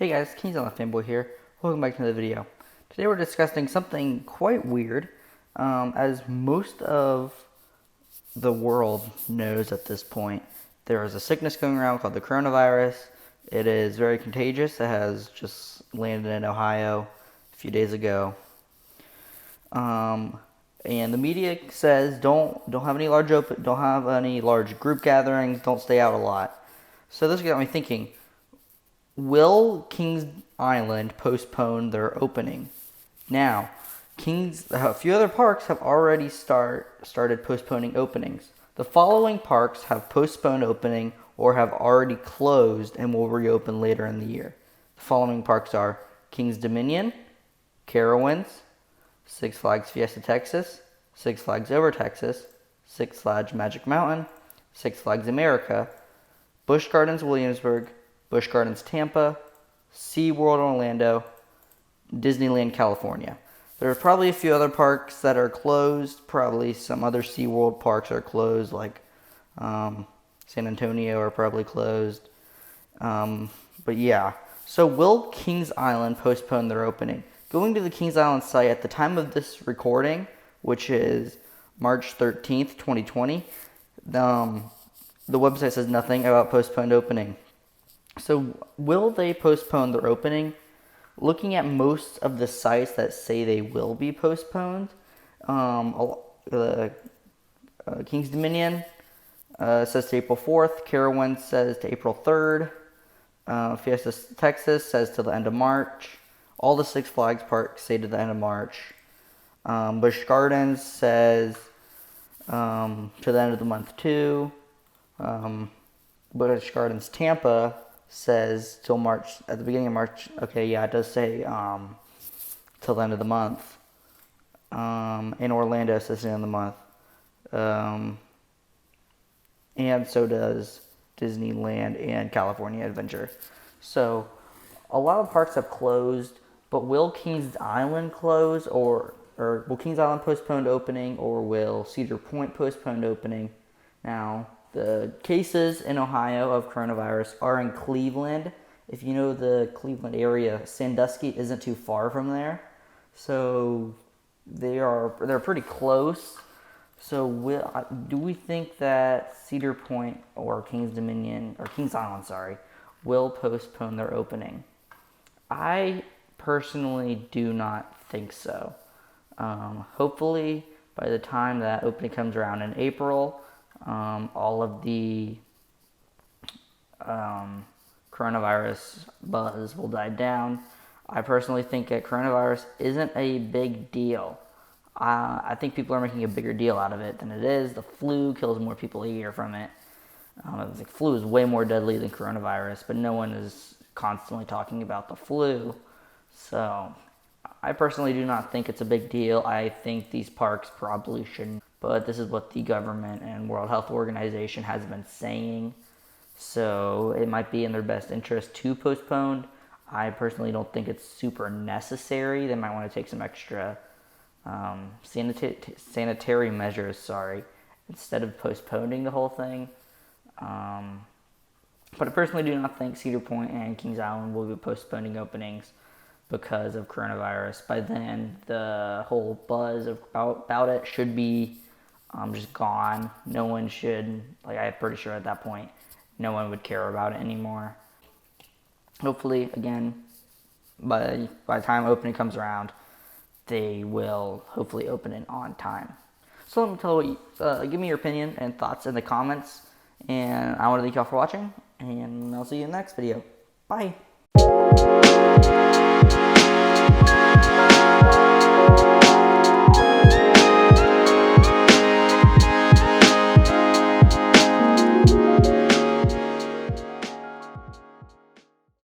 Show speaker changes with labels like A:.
A: Hey guys, Kings on the Fanboy here. Welcome back to the video. Today we're discussing something quite weird, as most of the world knows at this point. There is a sickness going around called the coronavirus. It is very contagious. It has just landed in Ohio a few days ago. And the media says don't have any large group gatherings. Don't stay out a lot. So this got me thinking. Will Kings Island postpone their opening? Now, a few other parks have already started postponing openings. The following parks have postponed opening or have already closed and will reopen later in the year. The following parks are Kings Dominion, Carowinds, Six Flags Fiesta Texas, Six Flags Over Texas, Six Flags Magic Mountain, Six Flags America, Busch Gardens Williamsburg, Busch Gardens Tampa, SeaWorld Orlando, Disneyland California. There are probably a few other parks that are closed. Probably some other SeaWorld parks are closed, like San Antonio are probably closed. But yeah. So will Kings Island postpone their opening? Going to the Kings Island site at the time of this recording, which is March 13th, 2020, the website says nothing about postponed opening. So will they postpone their opening? Looking at most of the sites that say they will be postponed, Kings Dominion says to April 4th, Carowinds says to April 3rd, Fiesta Texas says to the end of March, all the Six Flags parks say to the end of March, Busch Gardens says to the end of the month too, Busch Gardens Tampa says till March, at the beginning of March. Okay, yeah, it does say till the end of the month. In Orlando says the end of the month. And so does Disneyland and California Adventure. So a lot of parks have closed, but will Kings Island close, or will Kings Island postpone opening, or will Cedar Point postpone opening? Now, the cases in Ohio of coronavirus are in Cleveland. If you know the Cleveland area, Sandusky isn't too far from there. So they're pretty close. So do we think that Cedar Point or Kings Island, will postpone their opening? I personally do not think so. Hopefully by the time that opening comes around in April, all of the coronavirus buzz will die down. I personally think that coronavirus isn't a big deal. I think people are making a bigger deal out of it than it is. The flu kills more people a year from it. The flu is way more deadly than coronavirus, but no one is constantly talking about the flu. So I personally do not think it's a big deal. I think these parks probably shouldn't. But this is what the government and World Health Organization has been saying. So it might be in their best interest to postpone. I personally don't think it's super necessary. They might want to take some extra sanitary measures, instead of postponing the whole thing. But I personally do not think Cedar Point and Kings Island will be postponing openings because of coronavirus. By then, the whole buzz about it should be just gone. No one should, I'm pretty sure at that point, no one would care about it anymore. Hopefully, again, by the time opening comes around, they will hopefully open it on time. So let me tell you, give me your opinion and thoughts in the comments. And I want to thank y'all for watching, and I'll see you in the next video. Bye.